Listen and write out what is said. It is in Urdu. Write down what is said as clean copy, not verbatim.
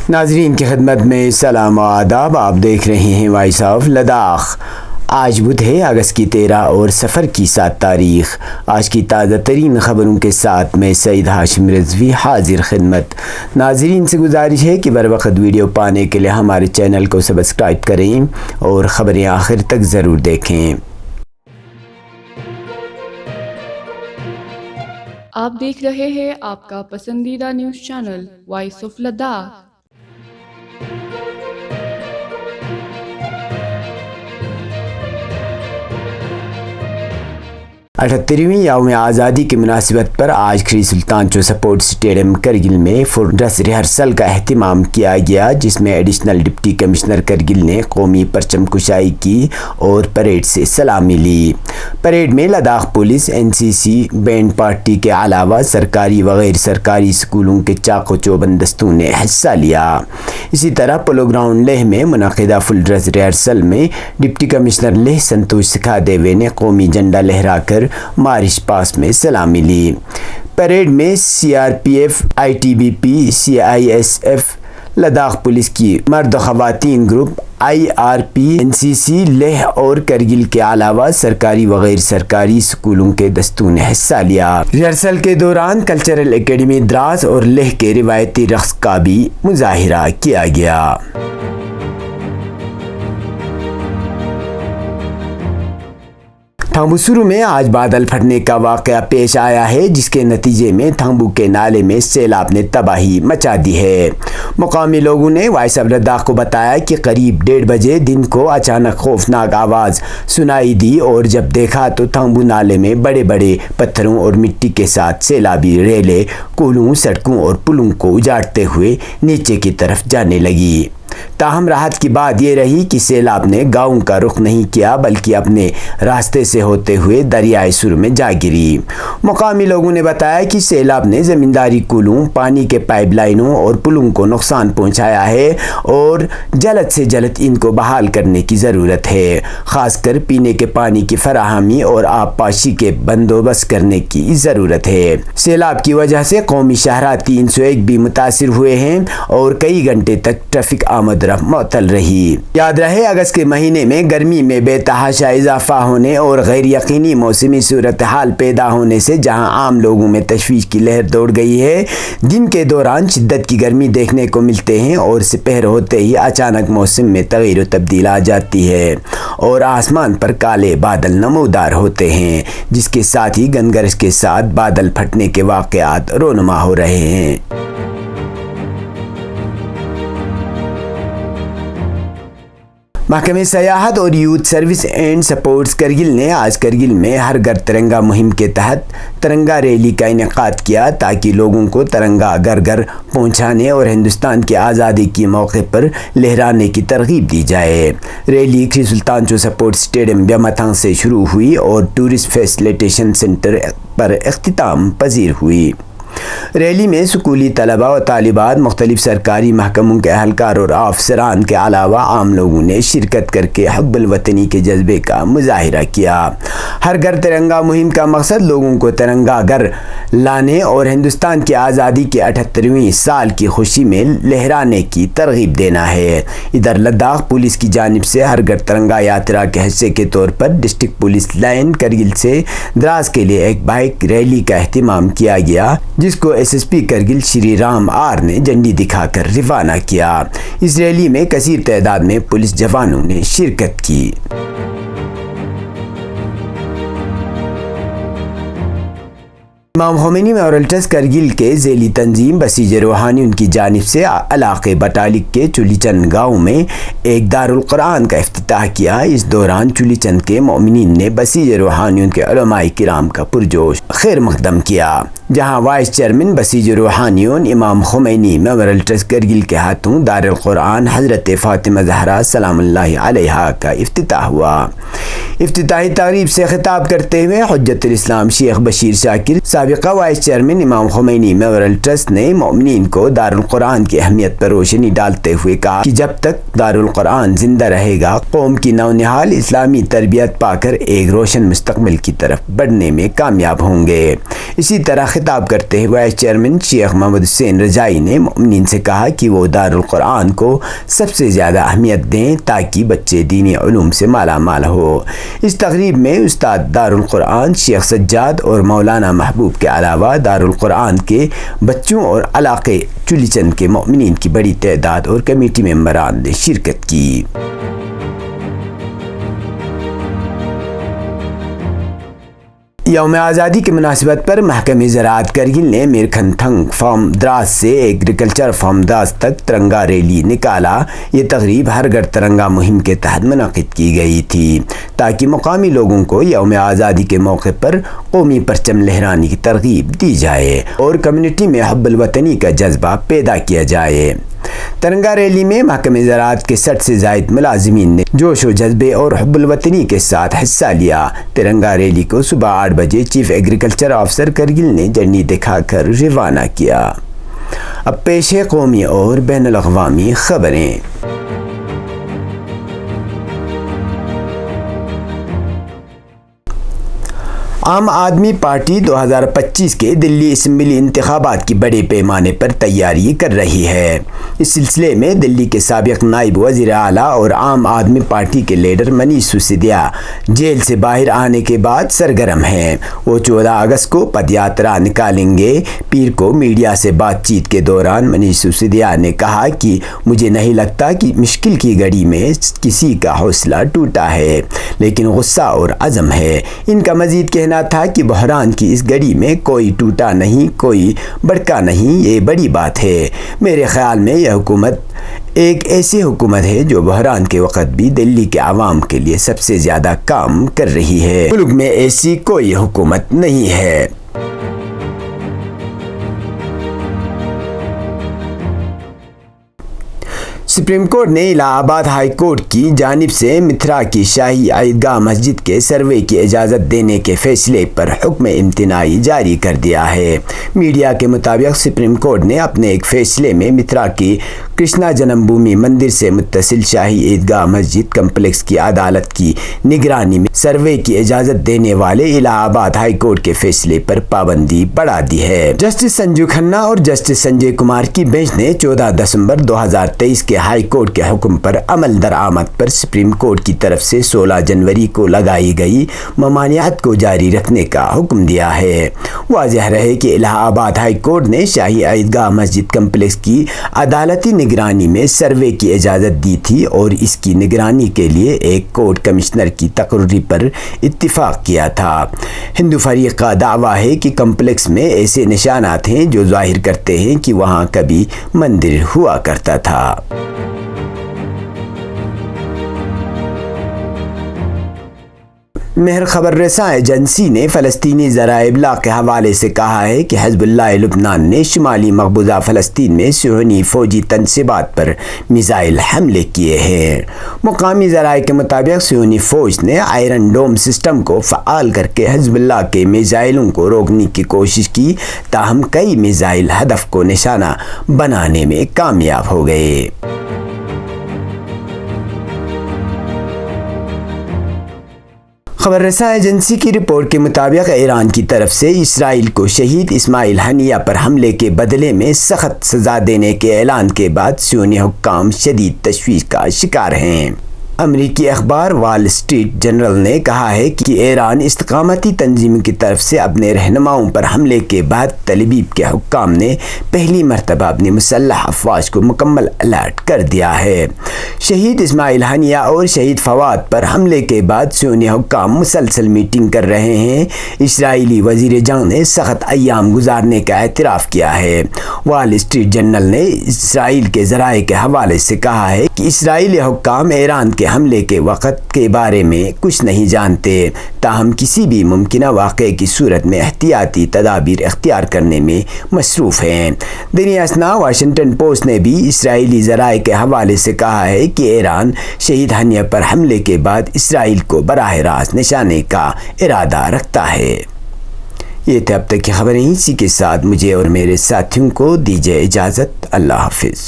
ناظرین کی خدمت میں سلام و آداب. آپ دیکھ رہے ہیں وائس آف لداخ. آج بدھ ہے، اگست کی 13 اور سفر کی 7 تاریخ. آج کی تازہ ترین خبروں کے ساتھ میں سعید ہاشم رضوی حاضر خدمت. ناظرین سے گزارش ہے کہ بر وقت ویڈیو پانے کے لیے ہمارے چینل کو سبسکرائب کریں اور خبریں آخر تک ضرور دیکھیں. آپ دیکھ رہے ہیں آپ کا پسندیدہ news channel voice of Ladakh. 78ویں یوم آزادی کی مناسبت پر آج کھری سلطان چو سپورٹس اسٹیڈیم کرگل میں فل ڈریس ریہرسل کا اہتمام کیا گیا، جس میں ایڈیشنل ڈپٹی کمشنر کرگل نے قومی پرچم کشائی کی اور پریڈ سے سلامی لی. پریڈ میں Ladakh police, NCC band party کے علاوہ سرکاری و غیر سرکاری اسکولوں کے چاق و چوبند دستوں نے حصہ لیا. اسی طرح پولو گراؤنڈ لیہ میں منعقدہ فل ڈریس ریہرسل میں ڈپٹی کمشنر لیہ سنتوش سکھا دیوے نے قومی جھنڈا لہرا کر مارچ پاس میں سلامی لی. پریڈ میں CRPF، ITBP، CISF، Ladakh police کی مرد و خواتین گروپ، IRP، NCC لیہ اور کرگل کے علاوہ سرکاری و غیر سرکاری اسکولوں کے دستوں نے حصہ لیا. ریہرسل کے دوران کلچرل اکیڈمی دراس اور لیہ کے روایتی رقص کا بھی مظاہرہ کیا گیا. تھامبو سرو میں آج بادل پھٹنے کا واقعہ پیش آیا ہے، جس کے نتیجے میں تھامبو کے نالے میں سیلاب نے تباہی مچا دی ہے. مقامی لوگوں نے وائس آف لداخ کو بتایا کہ قریب 1:30 بجے دن کو اچانک خوفناک آواز سنائی دی اور جب دیکھا تو تھامبو نالے میں بڑے بڑے پتھروں اور مٹی کے ساتھ سیلابی ریلیں کولوں، سڑکوں اور پلوں کو اجاڑتے ہوئے نیچے کی طرف جانے لگی. تاہم راحت کی بات یہ رہی کہ سیلاب نے گاؤں کا رخ نہیں کیا بلکہ اپنے راستے سے ہوتے ہوئے دریائے سرو میں جا گری. مقامی لوگوں نے بتایا کہ سیلاب نے زمینداری کولوں، پانی کے پائپ لائنوں اور پلوں کو نقصان پہنچایا ہے اور جلد سے جلد ان کو بحال کرنے کی ضرورت ہے. خاص کر پینے کے پانی کی فراہمی اور آب پاشی کے بندوبست کرنے کی ضرورت ہے. سیلاب کی وجہ سے قومی شاہراہ 301 بھی متاثر ہوئے ہیں اور کئی گھنٹے تک ٹریفک آمد رفت معطل رہی. یاد رہے اگست کے مہینے میں گرمی میں بے تحاشا اضافہ ہونے اور غیر یقینی موسمی صورتحال پیدا ہونے سے جہاں عام لوگوں میں تشویش کی لہر دوڑ گئی ہے. دن کے دوران شدت کی گرمی دیکھنے کو ملتے ہیں اور سپہر ہوتے ہی اچانک موسم میں تغیر و تبدیل آ جاتی ہے اور آسمان پر کالے بادل نمودار ہوتے ہیں، جس کے ساتھ ہی گنگرج کے ساتھ بادل پھٹنے کے واقعات رونما ہو رہے ہیں. محکمہ سیاحت اور youth service and sports Kargil نے آج کرگل میں ہر گھر ترنگا مہم کے تحت ترنگا ریلی کا انعقاد کیا تاکہ لوگوں کو ترنگا گھر گھر پہنچانے اور ہندوستان کی آزادی کے موقع پر لہرانے کی ترغیب دی جائے. ریلی کھری سلطان چو سپورٹس اسٹیڈیم بیامتھانگ سے شروع ہوئی اور ٹورسٹ فیسیلیٹیشن سینٹر پر اختتام پذیر ہوئی. ریلی میں اسکولی طلباء و طالبات، مختلف سرکاری محکموں کے اہلکار اور افسران کے علاوہ عام لوگوں نے شرکت کر کے حب الوطنی کے جذبے کا مظاہرہ کیا. ہر گھر ترنگا مہم کا مقصد لوگوں کو ترنگا گھر لانے اور ہندوستان کی آزادی کے 78ویں سال کی خوشی میں لہرانے کی ترغیب دینا ہے. ادھر لداخ پولیس کی جانب سے ہر گھر ترنگا یاترا کے حصے کے طور پر ڈسٹرکٹ پولیس لائن کرگل سے دراز کے لیے ایک بائک ریلی کا اہتمام کیا گیا، جس کو SSP کرگل شری رام آر نے جھنڈی دکھا کر روانہ کیا. اس ریلی میں کثیر تعداد میں پولیس جوانوں نے شرکت کی. امام خمینی میموریل ٹرسٹ کرگل کے ذیلی تنظیم بسیج روحانی ان کی جانب سے علاقے بٹالک کے چولی چند گاؤں میں ایک دارالقرآن کا افتتاح کیا. اس دوران چولی چند کے مومنین نے بسیج روحانی ان کے علماء کرام کا پرجوش خیر مقدم کیا، جہاں وائس چیئرمین بسیج روحانیون امام خمینی میموریل ٹرسٹ کرگل کے ہاتھوں دارالقرآن حضرت فاطمہ زہرا سلام اللہ علیہا کا افتتاح ہوا. افتتاحی تقریب سے خطاب کرتے ہوئے حجت الاسلام شیخ بشیر شاکر، سابقہ وائس چیئرمین امام خمینی میموریل ٹرسٹ نے مومنین کو دارالقرآن کی اہمیت پر روشنی ڈالتے ہوئے کہا کہ جب تک دارالقرآن زندہ رہے گا، قوم کی نونہال اسلامی تربیت پا کر ایک روشن مستقبل کی طرف بڑھنے میں کامیاب ہوں گے. اسی طرح خطاب کرتے ہوئے وائس چیئرمین شیخ محمد حسین رضائی نے مومنین سے کہا کہ وہ دارالقرآن کو سب سے زیادہ اہمیت دیں تاکہ بچے دینی علوم سے مالا مال ہو۔ اس تقریب میں استاد دارالقرآن شیخ سجاد اور مولانا محبوب کے علاوہ دارالقرآن کے بچوں اور علاقے چلی چند کے مومنین کی بڑی تعداد اور کمیٹی ممبران نے شرکت کی۔ یوم آزادی کی مناسبت پر محکمہ زراعت کرگل نے میرکھن تھنگ فارم دراز سے ایگریکلچر فارم دراز تک ترنگا ریلی نکالا۔ یہ تقریب ہر گھر ترنگا مہم کے تحت منعقد کی گئی تھی تاکہ مقامی لوگوں کو یوم آزادی کے موقع پر قومی پرچم لہرانے کی ترغیب دی جائے اور کمیونٹی میں حب الوطنی کا جذبہ پیدا کیا جائے۔ ترنگا ریلی میں محکمہ زراعت کے 60 سے زائد ملازمین نے جوش و جذبے اور حب الوطنی کے ساتھ حصہ لیا۔ ترنگا ریلی کو صبح 8 بجے چیف ایگریکلچر آفیسر کرگل نے جھنڈی دکھا کر روانہ کیا۔ اب پیش ہے قومی اور بین الاقوامی خبریں۔ عام آدمی پارٹی 2025 کے دلی اسمبلی انتخابات کی بڑے پیمانے پر تیاری کر رہی ہے۔ اس سلسلے میں دلی کے سابق نائب وزیر اعلیٰ اور عام آدمی پارٹی کے لیڈر منیش سسودیا جیل سے باہر آنے کے بعد سرگرم ہیں۔ وہ 14 اگست کو پد یاترا نکالیں گے۔ پیر کو میڈیا سے بات چیت کے دوران منیش سسودیا نے کہا کہ مجھے نہیں لگتا کہ مشکل کی گھڑی میں کسی کا حوصلہ ٹوٹا ہے، لیکن غصہ اور عزم ہے۔ ان کا مزید کہنا تھا کہ بحران کی اس گھڑی میں کوئی ٹوٹا نہیں، کوئی بڑکا نہیں، یہ بڑی بات ہے۔ میرے خیال میں یہ حکومت ایک ایسی حکومت ہے جو بحران کے وقت بھی دلی کے عوام کے لیے سب سے زیادہ کام کر رہی ہے۔ ملک میں ایسی کوئی حکومت نہیں ہے۔ سپریم کورٹ نے الہ آباد ہائی کورٹ کی جانب سے متھرا کی شاہی عیدگاہ مسجد کے سروے کی اجازت دینے کے فیصلے پر حکم امتناعی جاری کر دیا ہے۔ میڈیا کے مطابق سپریم کورٹ نے اپنے ایک فیصلے میں متھرا کی کرشنا جنم بھومی مندر سے متصل شاہی عیدگاہ مسجد کمپلیکس کی عدالت کی نگرانی میں سروے کی اجازت دینے والے الہ آباد ہائی کورٹ کے فیصلے پر پابندی بڑھا دی ہے۔ جسٹس سنجیو کھنہ اور جسٹس سنجے کمار کی بینچ نے 14 دسمبر 2023 کے ہائی کورٹ کے حکم پر عمل درآمد پر سپریم کورٹ کی طرف سے 16 جنوری کو لگائی گئی ممانعت کو جاری رکھنے کا حکم دیا ہے۔ واضح رہے کہ الہ آباد ہائی کورٹ نے شاہی عیدگاہ مسجد کمپلیکس کی عدالتی نگرانی میں سروے کی اجازت دی تھی اور اس کی نگرانی کے لیے ایک کورٹ کمشنر کی تقرری پر اتفاق کیا تھا۔ ہندو فریق کا دعویٰ ہے کہ کمپلیکس میں ایسے نشانات ہیں جو ظاہر کرتے ہیں کہ وہاں کبھی مندر ہوا کرتا تھا۔ مہر خبر رساں ایجنسی نے فلسطینی ذرائع ابلاغ کے حوالے سے کہا ہے کہ حزب اللہ لبنان نے شمالی مقبوضہ فلسطین میں صہیونی فوجی تنصیبات پر میزائل حملے کیے ہیں۔ مقامی ذرائع کے مطابق صہیونی فوج نے آئرن ڈوم سسٹم کو فعال کر کے حزب اللہ کے میزائلوں کو روکنے کی کوشش کی، تاہم کئی میزائل ہدف کو نشانہ بنانے میں کامیاب ہو گئے۔ خبر رساں ایجنسی کی رپورٹ کے مطابق ایران کی طرف سے اسرائیل کو شہید اسماعیل ہنیہ پر حملے کے بدلے میں سخت سزا دینے کے اعلان کے بعد صہیونی حکام شدید تشویش کا شکار ہیں۔ امریکی اخبار وال اسٹریٹ جرنل نے کہا ہے کہ ایران استقامتی تنظیم کی طرف سے اپنے رہنماؤں پر حملے کے بعد تل ابیب کے حکام نے پہلی مرتبہ اپنی مسلح افواج کو مکمل الرٹ کر دیا ہے۔ شہید اسماعیل ہنیہ اور شہید فواد پر حملے کے بعد صہیونی حکام مسلسل میٹنگ کر رہے ہیں۔ اسرائیلی وزیر جنگ نے سخت ایام گزارنے کا اعتراف کیا ہے۔ وال اسٹریٹ جرنل نے اسرائیل کے ذرائع کے حوالے سے کہا ہے کہ اسرائیلی حکام ایران کے حملے کے وقت کے بارے میں کچھ نہیں جانتے، تاہم کسی بھی ممکنہ واقعے کی صورت میں احتیاطی تدابیر اختیار کرنے میں مصروف ہیں۔ دینی اثنا واشنگٹن پوسٹ نے بھی اسرائیلی ذرائع کے حوالے سے کہا ہے کہ ایران شہید ہنیہ پر حملے کے بعد اسرائیل کو براہ راست نشانے کا ارادہ رکھتا ہے۔ یہ تھے اب تک کی خبریں، اسی کے ساتھ مجھے اور میرے ساتھیوں کو دیجیے اجازت۔ اللہ حافظ۔